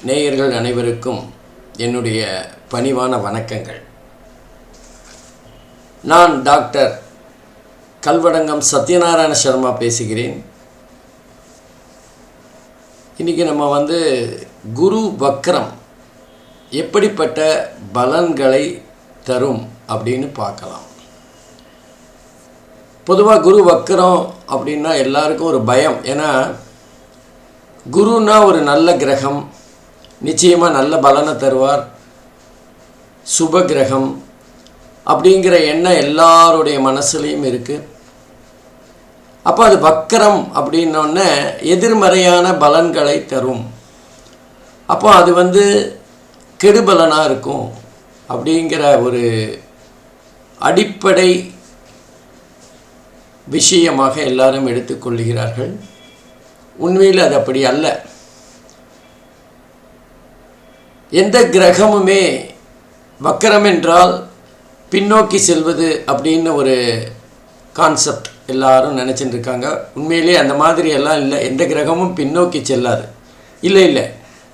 நேயர்கள் அனைவருக்கும் என்னுடைய பணிவான வணக்கங்கள். நான் டாக்டர் கல்வடங்கம் சத்யநாராயண சர்மா பேசுகிறேன். இன்றைக்கி நம்ம குரு வக்ரம் எப்படிப்பட்ட பலன்களை தரும் அப்படின்னு பார்க்கலாம். பொதுவாக குரு வக்ரம் அப்படின்னா எல்லாருக்கும் ஒரு பயம். ஏன்னா குருன்னா ஒரு நல்ல கிரகம், நிச்சயமாக நல்ல பலனை தருவார், சுப கிரகம் அப்படிங்கிற எண்ணம் எல்லாருடைய மனசுலேயும் இருக்குது. அப்போ அது வக்கரம் அப்படின்னோடனே எதிர்மறையான பலன்களை தரும். அப்போ அது கெடுபலனாக இருக்கும் அப்படிங்கிற ஒரு அடிப்படை விஷயமாக எல்லாரும் எடுத்துக்கொள்கிறார்கள். உண்மையில் அது அப்படி அல்ல. எந்த கிரகமுமே வக்கரம் என்றால் பின்னோக்கி செல்வது அப்படின்னு ஒரு கான்செப்ட் எல்லாரும் நினச்சிட்டு இருக்காங்க. உண்மையிலே அந்த மாதிரி எல்லாம் இல்லை. எந்த கிரகமும் பின்னோக்கி செல்லாது. இல்லை,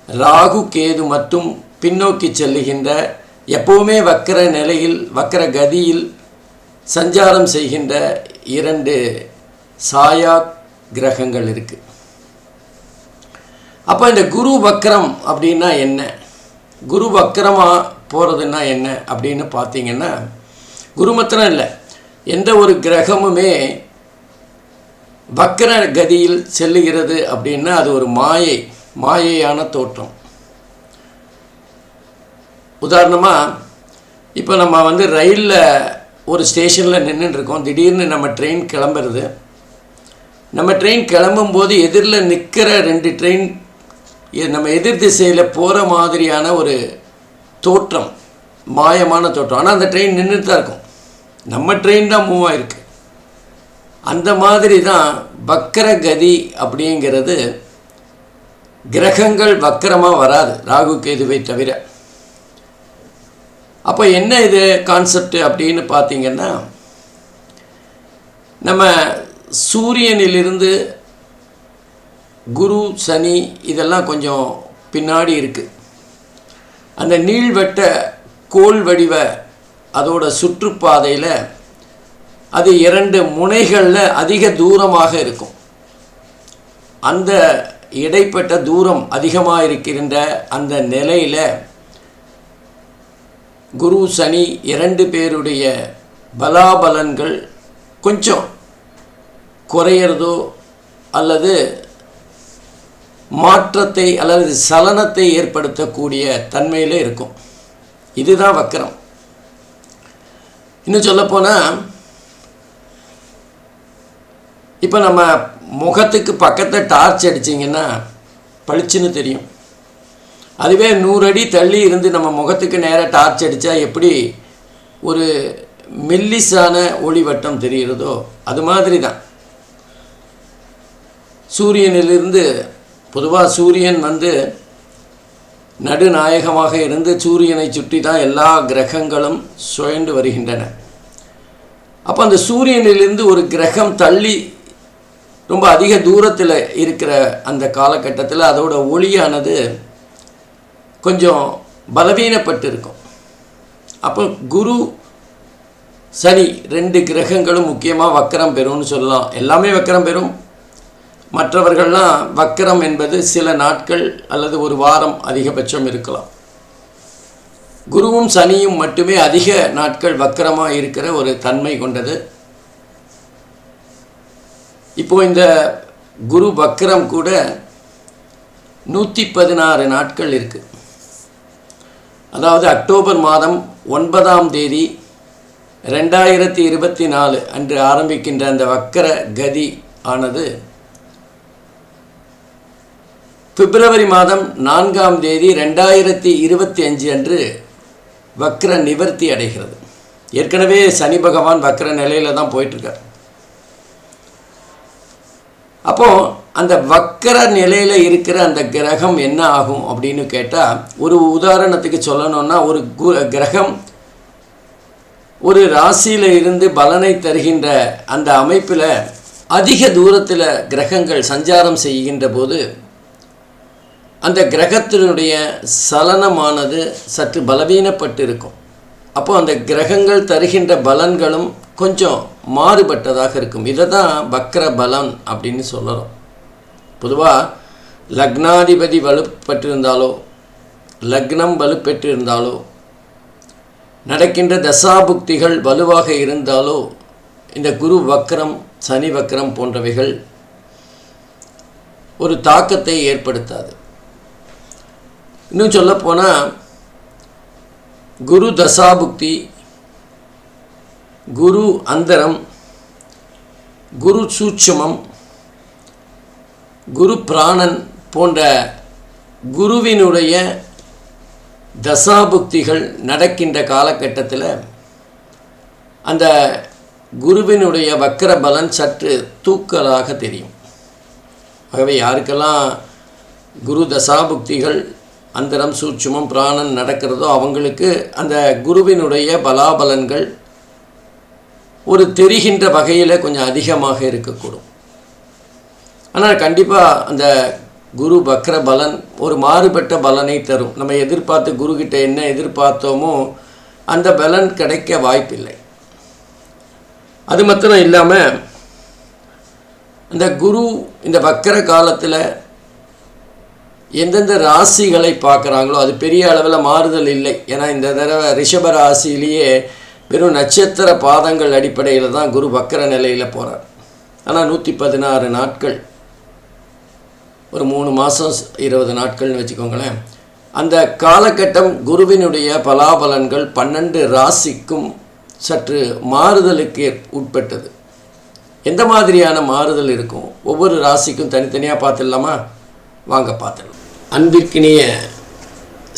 ராகு கேது மட்டும் பின்னோக்கி செல்லுகின்ற, எப்போவுமே வக்கர நிலையில் வக்கர கதியில் சஞ்சாரம் செய்கின்ற 2 சாயா கிரகங்கள் இருக்குது. அப்போ இந்த குரு வக்கரம் அப்படின்னா என்ன, குரு வக்கரமாக போகிறதுன்னா என்ன அப்படின்னு பார்த்தீங்கன்னா, குரு மாத்திரம் இல்லை, எந்த ஒரு கிரகமுமே வக்கர கதியில் செல்லுகிறது அப்படின்னா அது ஒரு மாயையான தோற்றம். உதாரணமாக இப்போ நம்ம ரயிலில் ஒரு ஸ்டேஷனில் நின்றுட்டுருக்கோம். திடீர்னு நம்ம ட்ரெயின் கிளம்புறது. நம்ம ட்ரெயின் கிளம்பும்போது எதிரில் நிற்கிற 2 ட்ரெயின் நம்ம எதிர் திசையில் போகிற மாதிரியான ஒரு தோற்றம், மாயமான தோற்றம். ஆனால் அந்த ட்ரெயின் நின்றுட்டு தான் இருக்கும். நம்ம ட்ரெயின் தான் மூவ் ஆகிருக்கு. அந்த மாதிரி தான் வக்கர கதி அப்படிங்கிறது. கிரகங்கள் வக்கரமாக வராது, ராகு கேதுவை தவிர. அப்போ என்ன இது கான்செப்ட் அப்படின்னு பார்த்தீங்கன்னா, நம்ம சூரியனிலிருந்து குரு சனி இதெல்லாம் கொஞ்சம் பின்னாடி இருக்குது. அந்த நீள்வட்ட கோல் வடிவ அதோட சுற்றுப்பாதையில் அது 2 முனைகளில் அதிக தூரமாக இருக்கும். அந்த இடைப்பட்ட தூரம் அதிகமாக இருக்கின்ற அந்த நிலையில் குரு சனி 2 பேருடைய பலாபலன்கள் கொஞ்சம் குறையிறதோ அல்லது மாற்றத்தை அல்லது சலனத்தை ஏற்படுத்தக்கூடிய தன்மையில் இருக்கும். இதுதான் வக்கரம். இன்னும் சொல்லப்போனால், இப்போ நம்ம முகத்துக்கு பக்கத்தில் டார்ச் அடிச்சிங்கன்னா பளிச்சுன்னு தெரியும். அதுவே 100 அடி தள்ளி இருந்து நம்ம முகத்துக்கு நேராக டார்ச் அடித்தா எப்படி ஒரு மெல்லிசான ஒளிவட்டம் தெரிகிறதோ அது மாதிரி தான் சூரியனிலிருந்து. பொதுவாக சூரியன் நடுநாயகமாக இருந்து சூரியனை சுற்றி தான் எல்லா கிரகங்களும் சுழண்டு வருகின்றன. அப்போ அந்த சூரியனிலிருந்து ஒரு கிரகம் தள்ளி ரொம்ப அதிக தூரத்தில் இருக்கிற அந்த காலகட்டத்தில் அதோட ஒளியானது கொஞ்சம் பலவீனப்பட்டு இருக்கும். அப்போ குரு சனி 2 கிரகங்களும் முக்கியமாக வக்கரம் பெறும்னு சொல்லலாம். எல்லாமே வக்கரம் பெறும். மற்றவர்கள்லாம் வக்கரம் என்பது சில நாட்கள் அல்லது ஒரு வாரம் அதிகபட்சம் இருக்கலாம். குருவும் சனியும் மட்டுமே அதிக நாட்கள் வக்கரமாக இருக்கிற ஒரு தன்மை கொண்டது. இப்போது இந்த குரு வக்கரம் கூட 116 நாட்கள் இருக்குது. அதாவது அக்டோபர் மாதம் 9ஆம் தேதி 2024 அன்று ஆரம்பிக்கின்ற அந்த வக்கர கதி ஆனது பிப்ரவரி மாதம் 4ஆம் தேதி 2025 அன்று வக்ர நிவர்த்தி அடைகிறது. ஏற்கனவே சனி பகவான் வக்ர நிலையில் தான் போயிட்டுருக்கார். அப்போது அந்த வக்கர நிலையில் இருக்கிற அந்த கிரகம் என்ன ஆகும் அப்படின்னு கேட்டால், ஒரு உதாரணத்துக்கு சொல்லணும்னா, ஒரு கிரகம் ஒரு ராசியில் இருந்து பலனை தருகின்ற அந்த அமைப்பில் அதிக தூரத்தில் கிரகங்கள் சஞ்சாரம் செய்கின்ற போது அந்த கிரகத்தினுடைய சலனமானது சற்று பலவீனப்பட்டு இருக்கும். அப்போ அந்த கிரகங்கள் தருகின்ற பலன்களும் கொஞ்சம் மாறுபட்டதாக இருக்கும். இதை தான் வக்ர பலன் அப்படின்னு சொல்லலாம். பொதுவாக லக்னாதிபதி வலுப்பெற்றிருந்தாலோ லக்னம் வலுப்பெற்றிருந்தாலோ நடக்கின்ற தசாபுக்திகள் வலுவாக இருந்தாலோ இந்த குரு வக்ரம் சனி வக்ரம் போன்றவைகள் ஒரு தாக்கத்தை ஏற்படுத்தாது. இன்னும் சொல்லப்போனால் குரு தசாபுக்தி, குரு அந்தரம், குரு சூட்சுமம், குரு பிராணன் போன்ற குருவினுடைய தசாபுக்திகள் நடக்கின்ற காலகட்டத்தில் அந்த குருவினுடைய வக்கர பலன் சற்று தூக்கலாக தெரியும். ஆகவே யாருக்கெல்லாம் குரு தசாபுக்திகள் அந்தரம் சூட்சுமம் பிராணன் நடக்கிறதோ அவங்களுக்கு அந்த குருவினுடைய பலாபலன்கள் ஒரு தெரிகின்ற வகையில் கொஞ்சம் அதிகமாக இருக்கக்கூடும். ஆனால் கண்டிப்பாக அந்த குரு வக்ர பலன் ஒரு மாறுபட்ட பலனை தரும். நம்ம எதிர்பார்த்து குருக்கிட்ட என்ன எதிர்பார்த்தோமோ அந்த பலன் கிடைக்க வாய்ப்பில்லை. அது மாத்திரம் இல்லாமல் அந்த குரு இந்த வக்ர காலத்தில் எந்தெந்த ராசிகளை பார்க்குறாங்களோ அது பெரிய அளவில் மாறுதல் இல்லை. ஏன்னா இந்த தடவை ரிஷப ராசியிலேயே வெறும் நட்சத்திர பாதங்கள் அடிப்படையில் தான் குரு வக்ர நிலையில் போகிறார். ஆனால் 116 நாட்கள், ஒரு 3 மாதம் 20 நாட்கள்னு வச்சுக்கோங்களேன். அந்த காலகட்டம் குருவினுடைய பலாபலன்கள் 12 ராசிக்கும் சற்று மாறுதலுக்கு உட்பட்டது. எந்த மாதிரியான மாறுதல் இருக்கும் ஒவ்வொரு ராசிக்கும் தனித்தனியாக பார்த்துடலாமா? வாங்க பார்த்துடலாம். அன்பிற்கினிய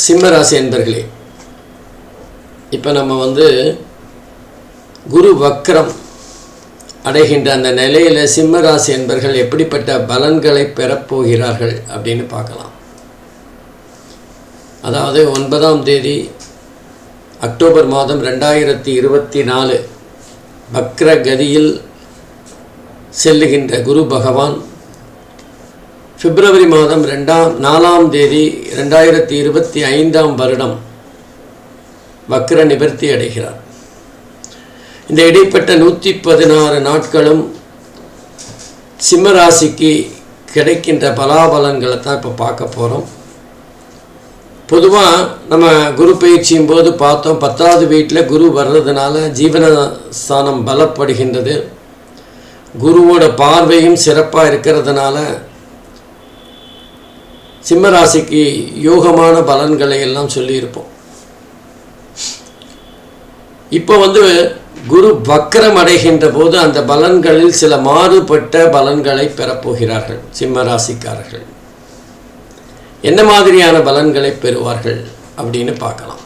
சிம்மராசி அன்பர்களே, இப்போ நம்ம குரு வக்ரம் அடைகின்ற அந்த நிலையில் சிம்மராசி அன்பர்கள் எப்படிப்பட்ட பலன்களை பெறப்போகிறார்கள் அப்படின்னு பார்க்கலாம். அதாவது 9ஆம் தேதி அக்டோபர் மாதம் 2024 வக்ர கதியில் செல்லுகின்ற குரு பகவான் பிப்ரவரி மாதம் 4ஆம் தேதி 2025ஆம் வருடம் வக்ர நிவர்த்தி அடைகிறார். இந்த இடைப்பட்ட 116 நாட்களும் சிம்மராசிக்கு கிடைக்கின்ற பலாபலன்களை தான் இப்போ பார்க்க போகிறோம். பொதுவாக நம்ம குரு பயிற்சியும் போது பார்த்தோம், 10வது வீட்டில் குரு வர்றதுனால ஜீவனஸ்தானம் பலப்படுகின்றது. குருவோட பார்வையும் சிறப்பாக இருக்கிறதுனால சிம்மராசிக்கு யோகமான பலன்களை எல்லாம் சொல்லியிருப்போம். இப்போ குரு வக்ரம் அடைகின்ற போது அந்த பலன்களில் சில மாறுபட்ட பலன்களை பெறப்போகிறார்கள் சிம்மராசிக்காரர்கள். என்ன மாதிரியான பலன்களை பெறுவார்கள் அப்படின்னு பார்க்கலாம்.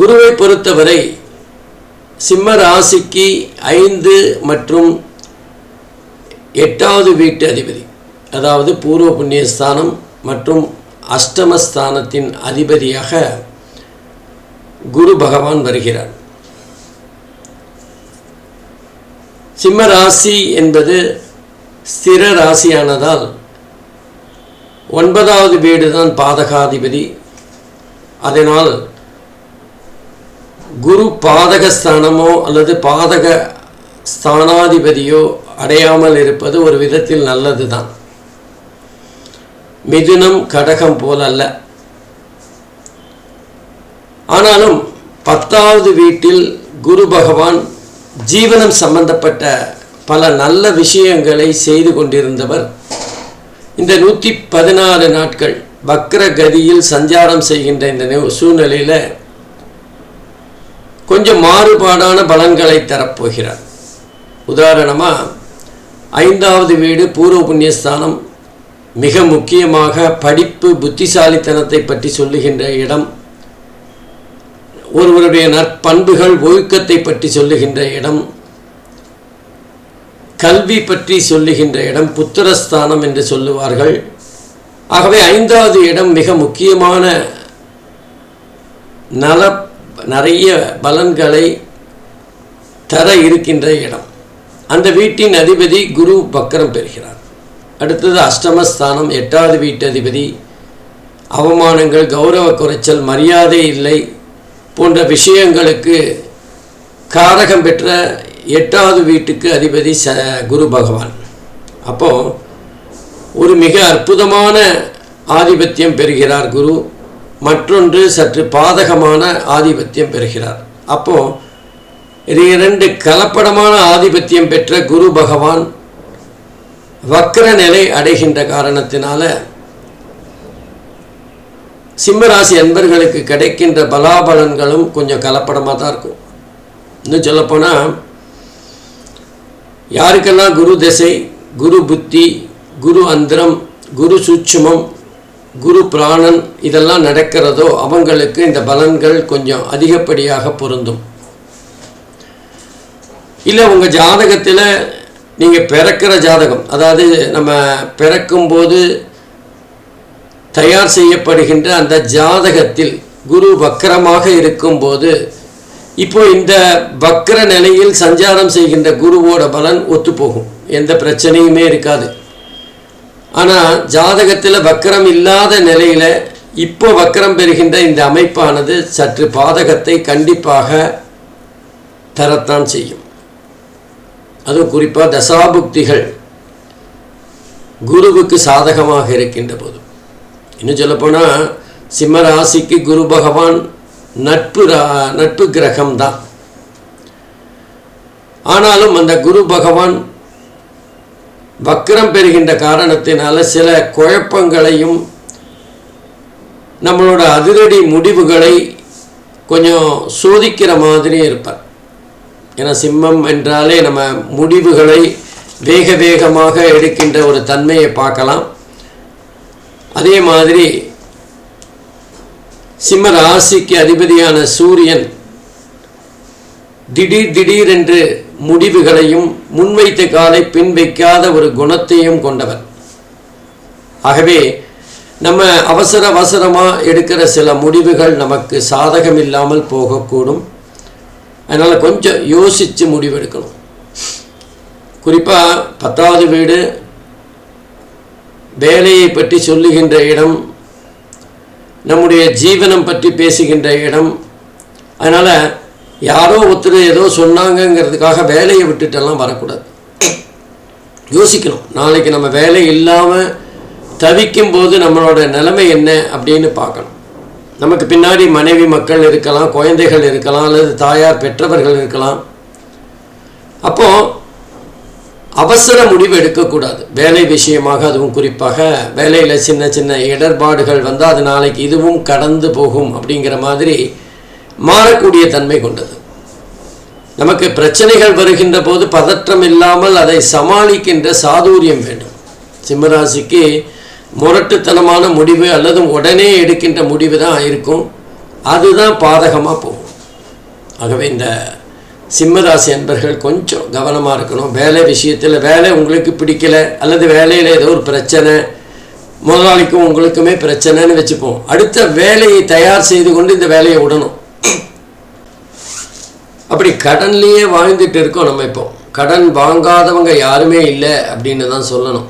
குருவை பொறுத்தவரை சிம்ம ராசிக்கு 5 மற்றும் 8வது வீட்டு அதிபதி, அதாவது பூர்வ புண்ணியஸ்தானம் மற்றும் அஷ்டமஸ்தானத்தின் அதிபதியாக குரு பகவான் வருகிறார். சிம்ம ராசி என்பது ஸ்திர ராசியானதால் 9வது வீடு தான் பாதகாதிபதி. அதனால் குரு பாதகஸ்தானமோ அல்லது பாதக ஸ்தானாதிபதியோ அடையாமல் இருப்பது ஒரு விதத்தில் நல்லது தான். மிதுனம் கடகம் போல் அல்ல. ஆனாலும் 10வது வீட்டில் குரு பகவான் ஜீவனம் சம்பந்தப்பட்ட பல நல்ல விஷயங்களை செய்து கொண்டிருந்தவர் இந்த 116 நாட்கள் வக்ர கதியில் சஞ்சாரம் செய்கின்ற இந்த சூழ்நிலையில் கொஞ்சம் மாறுபாடான பலன்களை தரப்போகிறார். உதாரணமாக 5வது வீடு பூர்வ புண்ணியஸ்தானம், மிக முக்கியமாக படிப்பு புத்திசாலித்தனத்தை பற்றி சொல்லுகின்ற இடம், ஒருவருடைய நற்பண்புகள் ஒழுக்கத்தை பற்றி சொல்லுகின்ற இடம், கல்வி பற்றி சொல்லுகின்ற இடம், புத்திரஸ்தானம் என்று சொல்லுவார்கள். ஆகவே 5வது இடம் மிக முக்கியமான நிறைய பலன்களை தர இருக்கின்ற இடம். அந்த வீட்டின் அதிபதி குரு வக்கரம் பெறுகிறார். அடுத்தது அஷ்டமஸ்தானம், 8வது வீட்டு அதிபதி. அவமானங்கள், கௌரவ குறைச்சல், மரியாதை இல்லை போன்ற விஷயங்களுக்கு காரகம் பெற்ற 8வது வீட்டுக்கு அதிபதி குரு பகவான். அப்போது ஒரு மிக அற்புதமான ஆதிபத்தியம் பெறுகிறார் குரு. மற்றொன்று சற்று பாதகமான ஆதிபத்தியம் பெறுகிறார். அப்போது இது 2 கலப்படமான ஆதிபத்தியம் பெற்ற குரு பகவான் வக்ர நிலை அடைகின்ற காரணத்தினால சிம்மராசி அன்பர்களுக்கு கிடைக்கின்ற பலாபலன்களும் கொஞ்சம் கலப்படமாக தான் இருக்கும். இன்னும் சொல்லப்போனால் யாருக்கெல்லாம் குரு திசை, குரு புத்தி, குரு அந்தரம், குரு சூட்சுமம், குரு பிராணன் இதெல்லாம் நடக்கிறதோ அவங்களுக்கு இந்த பலன்கள் கொஞ்சம் அதிகப்படியாக பொருந்தும். இல்லை உங்கள் ஜாதகத்தில் நீங்கள் பிறக்கிற ஜாதகம், அதாவது நம்ம பிறக்கும்போது தயார் செய்யப்படுகின்ற அந்த ஜாதகத்தில் குரு வக்கரமாக இருக்கும்போது இப்போ இந்த வக்கர நிலையில் சஞ்சாரம் செய்கின்ற குருவோட பலன் ஒத்துப்போகும், எந்த பிரச்சனையுமே இருக்காது. ஆனால் ஜாதகத்தில் வக்கரம் இல்லாத நிலையில் இப்போ வக்கரம் பெறுகின்ற இந்த அமைப்பானது சற்று பாதகத்தை கண்டிப்பாக தரத்தான் செய்யும். அதுவும் குறிப்பாக தசாபுக்திகள் குருவுக்கு சாதகமாக இருக்கின்ற போது. இன்னும் சொல்லப்போனால் சிம்ம ராசிக்கு குரு பகவான் நட்பு கிரகம்தான். ஆனாலும் அந்த குரு பகவான் வக்ரம் பெறுகின்ற காரணத்தினால சில குழப்பங்களையும் நம்மளோட அதிரடி முடிவுகளை கொஞ்சம் சோதிக்கிற மாதிரி இருப்பார். ஏன்னா சிம்மம் என்றாலே நம்ம முடிவுகளை வேகமாக எடுக்கின்ற ஒரு தன்மையை பார்க்கலாம். அதே மாதிரி சிம்ம ராசிக்கு அதிபதியான சூரியன் திடீரென்று முடிவுகளையும் முன்வைத்த காலை பின் வைக்காத ஒரு குணத்தையும் கொண்டவர். ஆகவே நம்ம அவசரமாக எடுக்கிற சில முடிவுகள் நமக்கு சாதகம் இல்லாமல் போகக்கூடும். அதனால் கொஞ்சம் யோசித்து முடிவெடுக்கணும். குறிப்பாக 10வது வீடு வேலையை பற்றி சொல்லுகின்ற இடம், நம்முடைய ஜீவனம் பற்றி பேசுகின்ற இடம். அதனால் யாரோ ஒருத்தர் ஏதோ சொன்னாங்கங்கிறதுக்காக வேலையை விட்டுட்டெல்லாம் வரக்கூடாது. யோசிக்கணும், நாளைக்கு நம்ம வேலை இல்லாமல் தவிக்கும் போது நம்மளோட நிலைமை என்ன அப்படின்னு பார்க்கணும். நமக்கு பின்னாடி மனைவி மக்கள் இருக்கலாம், குழந்தைகள் இருக்கலாம், அல்லது தாயார் பெற்றவர்கள் இருக்கலாம். அப்போது அவசர முடிவு எடுக்கக்கூடாது வேலை விஷயமாக. அதுவும் குறிப்பாக வேலையில் சின்ன சின்ன இடர்பாடுகள் வந்தால் அது நாளைக்கு இதுவும் கடந்து போகும் அப்படிங்கிற மாதிரி மாறக்கூடிய தன்மை கொண்டது. நமக்கு பிரச்சனைகள் வருகின்ற போது பதற்றம் இல்லாமல் அதை சமாளிக்கின்ற சாதுரியம் வேண்டும். சிம்மராசிக்கு முரட்டுத்தனமான முடிவு அல்லது உடனே எடுக்கின்ற முடிவு தான் இருக்கும், அதுதான் பாதகமாக போகும். ஆகவே இந்த சிம்மராசி அன்பர்கள் கொஞ்சம் கவனமாக இருக்கணும். வேலை விஷயத்தில் வேலை உங்களுக்கு பிடிக்கலை அல்லது வேலையில் ஏதோ ஒரு பிரச்சனை, முதலாளிக்கும் உங்களுக்குமே பிரச்சனைன்னு வச்சுப்போம், அடுத்த வேலையை தயார் செய்து கொண்டு இந்த வேலையை விடணும். அப்படி கடன்லேயே வாழ்ந்துட்டு இருக்கோம் நம்ம. இப்போ கடன் வாங்காதவங்க யாருமே இல்லை அப்படின்னு தான் சொல்லணும்.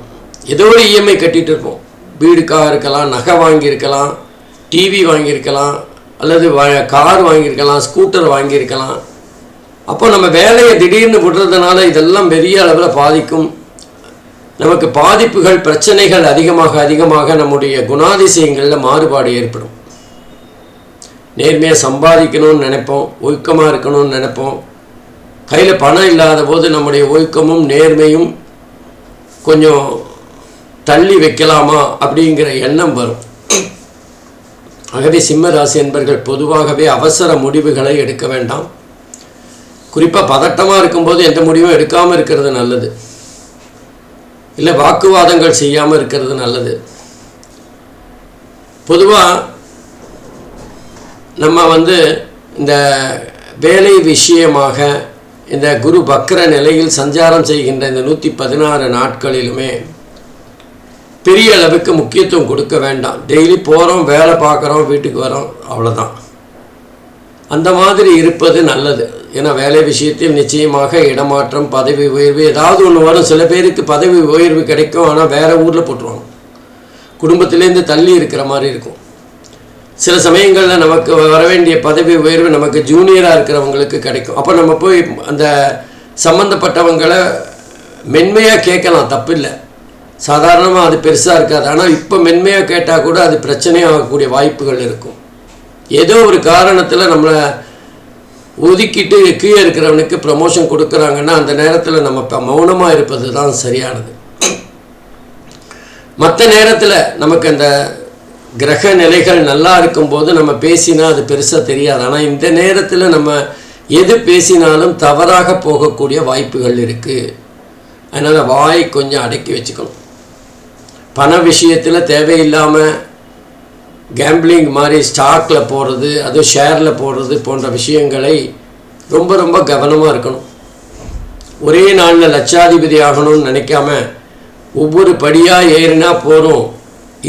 ஏதோ ஒரு இஎம்ஐ கட்டிகிட்டு இருப்போம். வீடுக்காக இருக்கலாம், நகை வாங்கியிருக்கலாம், டிவி வாங்கியிருக்கலாம், அல்லது கார் வாங்கியிருக்கலாம், ஸ்கூட்டர் வாங்கியிருக்கலாம். அப்போ நம்ம வேலையை திடீர்னு விடுறதுனால இதெல்லாம் பெரிய அளவில் பாதிக்கும். நமக்கு பாதிப்புகள், பிரச்சனைகள் அதிகமாக நம்முடைய குணாதிசயங்களில் மாறுபாடு ஏற்படும். நேர்மையாக சம்பாதிக்கணும்னு நினைப்போம், ஒழுக்கமாக இருக்கணும்னு நினைப்போம். கையில் பணம் இல்லாத போது நம்முடைய ஒழுக்கமும் நேர்மையும் கொஞ்சம் தள்ளி வைக்கலாமா அப்படிங்கிற எண்ணம் வரும். ஆகவே சிம்ம ராசி என்பர்கள் பொதுவாகவே அவசர முடிவுகளை எடுக்க வேண்டாம். குறிப்பாக பதட்டமாக இருக்கும்போது எந்த முடிவும் எடுக்காமல் இருக்கிறது நல்லது. இல்லை வாக்குவாதங்கள் செய்யாமல் இருக்கிறது நல்லது. பொதுவாக நம்ம இந்த வேலை விஷயமாக இந்த குரு வக்ர நிலையில் சஞ்சாரம் செய்கின்ற இந்த 116 நாட்களிலுமே பெரிய அளவுக்கு முக்கியத்துவம் கொடுக்க வேண்டாம். டெய்லி போகிறோம், வேலை பார்க்குறோம், வீட்டுக்கு வரோம், அவ்வளோதான். அந்த மாதிரி இருப்பது நல்லது. ஏன்னா வேலை விஷயத்தில் நிச்சயமாக இடமாற்றம், பதவி உயர்வு ஏதாவது ஒன்று வரும். சில பேருக்கு பதவி உயர்வு கிடைக்கும், ஆனால் வேறு ஊரில் போட்டுருவாங்க, குடும்பத்திலேருந்து தள்ளி இருக்கிற மாதிரி இருக்கும். சில சமயங்களில் நமக்கு வர வேண்டிய பதவி உயர்வு நமக்கு ஜூனியராக இருக்கிறவங்களுக்கு கிடைக்கும். அப்போ நம்ம போய் அந்த சம்மந்தப்பட்டவங்களை மென்மையாக கேட்கலாம், தப்பில்லை. சாதாரணமாக அது பெருசாக இருக்காது. ஆனால் இப்போ மென்மையாக கேட்டால் கூட அது பிரச்சனையாகக்கூடிய வாய்ப்புகள் இருக்கும். ஏதோ ஒரு காரணத்தில் நம்மளை ஒதுக்கிட்டு கீழே இருக்கிறவனுக்கு ப்ரமோஷன் கொடுக்குறாங்கன்னா அந்த நேரத்தில் நம்ம இப்போ மௌனமாக இருப்பது தான் சரியானது. மற்ற நேரத்தில் நமக்கு அந்த கிரக நிலைகள் நல்லா இருக்கும்போது நம்ம பேசினா அது பெருசாக தெரியாது. ஆனால் இந்த நேரத்தில் நம்ம எது பேசினாலும் தவறாக போகக்கூடிய வாய்ப்புகள் இருக்குது. அதனால் வாய் கொஞ்சம் அடக்கி வச்சுக்கணும். பண விஷயத்தில் தேவையில்லாமல் கேம்பிளிங் மாதிரி ஸ்டாக்கில் போடுறது, அதுவும் ஷேரில் போடுறது போன்ற விஷயங்களை ரொம்ப ரொம்ப கவனமாக இருக்கணும். ஒரே நாளில் லட்சாதிபதி ஆகணும்னு நினைக்காம ஒவ்வொரு படியாக ஏறினா போதும்,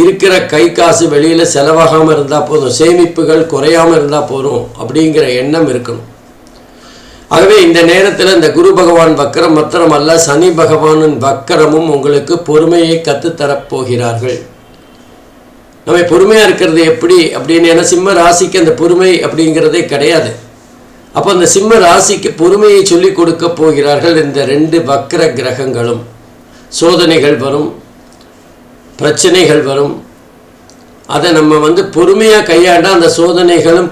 இருக்கிற கை காசு வெளியில் செலவாகாமல் இருந்தால் போதும், சேமிப்புகள் குறையாமல் இருந்தால் போதும் அப்படிங்கிற எண்ணம் இருக்கணும். ஆகவே இந்த நேரத்தில் இந்த குரு பகவான் வக்கரம் மாத்திரம் அல்ல, சனி பகவானின் வக்கரமும் உங்களுக்கு பொறுமையை கற்றுத்தரப்போகிறார்கள். நம்ம பொறுமையாக இருக்கிறது எப்படி அப்படின்னு, ஏன்னா சிம்ம ராசிக்கு அந்த பொறுமை அப்படிங்கிறதே கிடையாது. அப்போ அந்த சிம்ம ராசிக்கு பொறுமையை சொல்லி கொடுக்க போகிறார்கள் இந்த 2 வக்கர கிரகங்களும். சோதனைகள் வரும், பிரச்சனைகள் வரும். அதை நம்ம பொறுமையாக கையாண்டால் அந்த சோதனைகளும்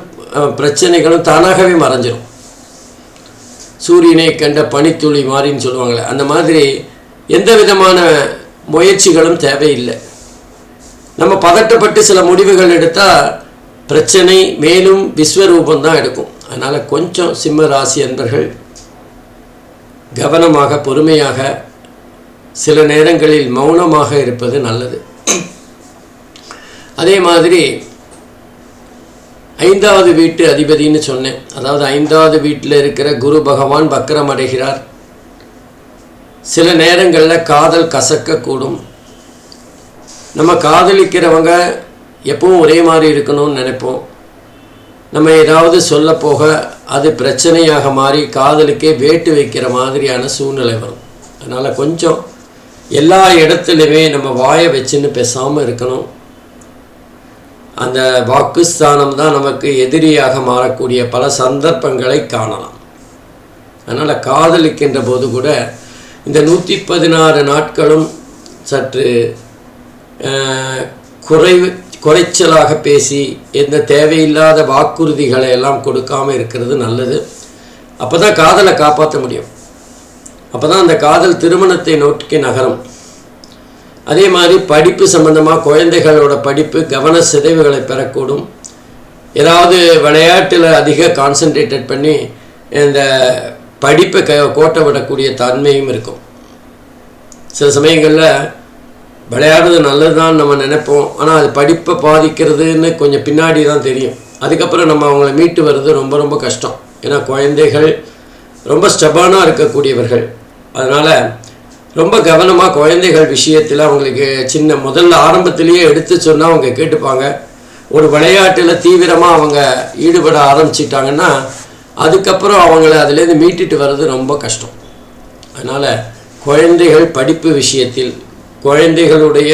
பிரச்சனைகளும் தானாகவே மறைஞ்சிடும். சூரியனை கண்ட பனித்துளி மாறின்னு சொல்லுவாங்களே, அந்த மாதிரி எந்த விதமான முயற்சிகளும் தேவையில்லை. நம்ம பதட்டப்பட்டு சில முடிவுகள் எடுத்தால் பிரச்சனை மேலும் விஸ்வரூபந்தான் எடுக்கும். அதனால் கொஞ்சம் சிம்ம ராசி அன்பர்கள் கவனமாக, பொறுமையாக, சில நேரங்களில் மௌனமாக இருப்பது நல்லது. அதே மாதிரி 5வது வீட்டு அதிபதினு சொன்னேன். அதாவது 5வது வீட்டில் இருக்கிற குரு பகவான் வக்கரம் அடைகிறார். சில நேரங்களில் காதல் கசக்கக்கூடும். நம்ம காதலிக்கிறவங்க எப்பவும் ஒரே மாதிரி இருக்கணும்னு நினைப்போம். நம்ம ஏதாவது சொல்ல போக அது பிரச்சனையாக மாறி காதலுக்கே வேட்டு வைக்கிற மாதிரியான சூழ்நிலை வரும். அதனால் கொஞ்சம் எல்லா இடத்துலையுமே நம்ம வாயை வச்சுன்னு பேசாமல் இருக்கணும். அந்த வாக்குஸ்தானம் தான் நமக்கு எதிரியாக மாறக்கூடிய பல சந்தர்ப்பங்களை காணலாம். அதனால் காதலிக்கின்ற போது கூட இந்த 116 நாட்களும் சற்று குறைச்சலாக பேசி எந்த தேவையில்லாத வாக்குறுதிகளை எல்லாம் கொடுக்காமல் இருக்கிறது நல்லது. அப்போ தான் காதலை காப்பாற்ற முடியும். அப்போ தான் அந்த காதல் திருமணத்தை நோக்கி நகரும். அதே மாதிரி படிப்பு சம்பந்தமாக குழந்தைகளோட படிப்பு கவன சிதைவுகளை பெறக்கூடும். ஏதாவது விளையாட்டில் அதிக கான்சன்ட்ரேட்டட் பண்ணி இந்த படிப்பை கோட்டை விடக்கூடிய தன்மையும் இருக்கும். சில சமயங்களில் விளையாடுறது நல்லது தான் நம்ம நினைப்போம், ஆனால் அது படிப்பை பாதிக்கிறதுன்னு கொஞ்சம் பின்னாடி தான் தெரியும். அதுக்கப்புறம் நம்ம அவங்கள மீட்டு வர்றது ரொம்ப ரொம்ப கஷ்டம். ஏன்னா குழந்தைகள் ரொம்ப ஸ்டபானாக இருக்கக்கூடியவர்கள். அதனால் ரொம்ப கவனமாக குழந்தைகள் விஷயத்தில் அவங்களுக்கு முதல்ல ஆரம்பத்திலேயே எடுத்து சொன்னால் அவங்க கேட்டுப்பாங்க. ஒரு விளையாட்டில் தீவிரமாக அவங்க ஈடுபட ஆரம்பிச்சிட்டாங்கன்னா அதுக்கப்புறம் அவங்கள அதுலேருந்து மீட்டுட்டு வர்றது ரொம்ப கஷ்டம். அதனால் குழந்தைகள் படிப்பு விஷயத்தில், குழந்தைகளுடைய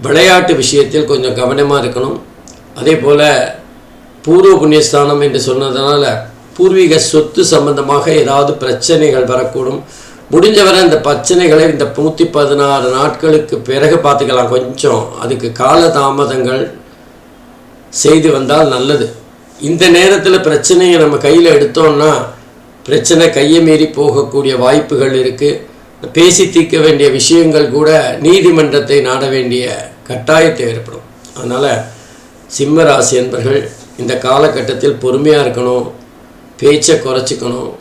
விளையாட்டு விஷயத்தில் கொஞ்சம் கவனமாக இருக்கணும். அதே போல் பூர்வ புண்ணியஸ்தானம் என்று சொன்னதுனால பூர்வீக சொத்து சம்பந்தமாக ஏதாவது பிரச்சனைகள் வரக்கூடும். முடிஞ்சவரை இந்த பிரச்சனைகளை இந்த 116 நாட்களுக்கு பிறகு பார்த்துக்கலாம். கொஞ்சம் அதுக்கு காலதாமதங்கள் செய்து வந்தால் நல்லது. இந்த நேரத்தில் பிரச்சனையை நம்ம கையில் எடுத்தோம்னா பிரச்சனை கையை மீறி போகக்கூடிய வாய்ப்புகள் இருக்குது. பேசி தீர்க்க வேண்டிய விஷயங்கள் கூட நீதிமன்றத்தை நாட வேண்டிய கட்டாயத்தை ஏற்படும். அதனால் சிம்ம ராசி என்பர்கள் இந்த காலகட்டத்தில் பொறுமையாக இருக்கணும், பேச்சை குறைச்சிக்கணும்.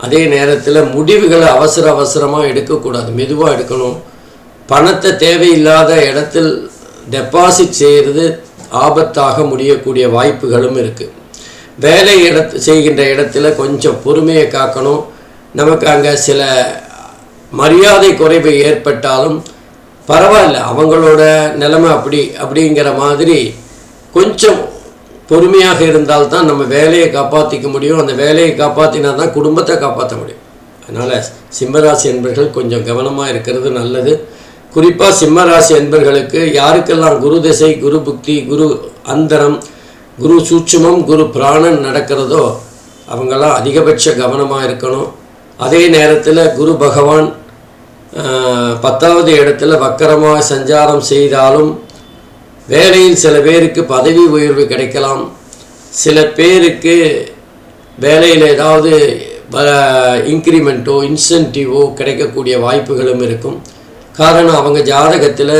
அதே நேரத்தில் முடிவுகளை அவசரமாக எடுக்கக்கூடாது, மெதுவாக எடுக்கணும். பணத்தை தேவையில்லாத இடத்தில் டெபாசிட் செய்கிறது ஆபத்தாக முடியக்கூடிய வாய்ப்புகளும் இருக்குது. வேலை செய்கின்ற இடத்துல கொஞ்சம் பொறுமையை காக்கணும். நமக்கு அங்கே சில மரியாதை குறைவு ஏற்பட்டாலும் பரவாயில்ல, அவங்களோட நிலைமை அப்படிங்கிற மாதிரி கொஞ்சம் பொறுமையாக இருந்தால்தான் நம்ம வேலையை காப்பாற்றிக்க முடியும். அந்த வேலையை காப்பாற்றினா தான் குடும்பத்தை காப்பாற்ற முடியும். அதனால் சிம்மராசி என்பர்கள் கொஞ்சம் கவனமாக இருக்கிறது நல்லது. குறிப்பாக சிம்மராசி என்பர்களுக்கு யாருக்கெல்லாம் குரு திசை, குரு புக்தி, குரு அந்தரம், குரு சூட்சுமம், குரு பிராணன் நடக்கிறதோ அவங்கெல்லாம் அதிகபட்ச கவனமாக இருக்கணும். அதே நேரத்தில் குரு பகவான் 10வது இடத்துல வக்கரமாக சஞ்சாரம் செய்தாலும் வேலையில் சில பேருக்கு பதவி உயர்வு கிடைக்கலாம். சில பேருக்கு வேலையில் ஏதாவது இன்க்ரிமெண்ட்டோ இன்சென்டிவோ கிடைக்கக்கூடிய வாய்ப்புகளும் இருக்கும். காரணம் அவங்க ஜாதகத்தில்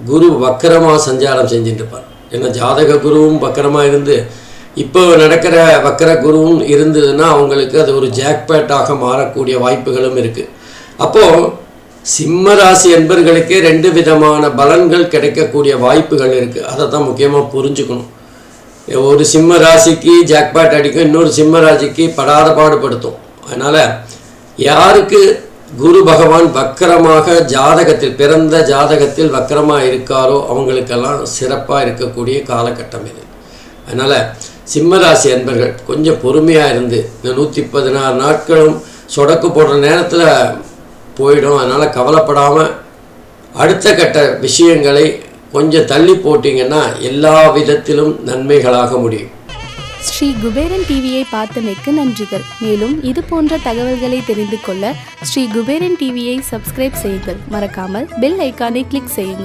குரு வக்கரமாக சஞ்சாரம் செஞ்சுட்டுருப்பார். ஏன்னா ஜாதக குருவும் வக்கரமாக இருந்து இப்போ நடக்கிற வக்கர குருவும் இருந்ததுன்னா அவங்களுக்கு அது ஒரு ஜாக்பேட்டாக மாறக்கூடிய வாய்ப்புகளும் இருக்குது. அப்போது சிம்ம ராசி என்பர்களுக்கே 2 விதமான பலன்கள் கிடைக்கக்கூடிய வாய்ப்புகள் இருக்குது. அதை தான் முக்கியமாக புரிஞ்சுக்கணும். ஒரு சிம்ம ராசிக்கு ஜாக்பாட் அடிக்கும், இன்னொரு சிம்ம ராசிக்கு படாத பாடுபடுத்தும். அதனால் யாருக்கு குரு பகவான் வக்கரமாக ஜாதகத்தில் பிறந்த ஜாதகத்தில் வக்கரமாக இருக்காரோ அவங்களுக்கெல்லாம் சிறப்பாக இருக்கக்கூடிய காலகட்டம் இது. அதனால் சிம்மராசி அன்பர்கள் கொஞ்சம் பொறுமையாக இருந்து இந்த 116 நாட்களும் சொடக்கு போடுற நேரத்தில் போயிடும். அதனால் கவலைப்படாமல் அடுத்த கட்ட விஷயங்களை கொஞ்சம் தள்ளி போட்டிங்கன்னா எல்லா விதத்திலும் நன்மைகளாக முடியும். ஸ்ரீ குபேரன் டிவியை பார்த்தமைக்கு நன்றிகள். மேலும் இது போன்ற தகவல்களை தெரிந்து கொள்ள ஸ்ரீ குபேரன் டிவியை சப்ஸ்கிரைப் செய்யுங்கள். மறக்காமல் பெல் ஐக்கானை கிளிக் செய்யுங்கள்.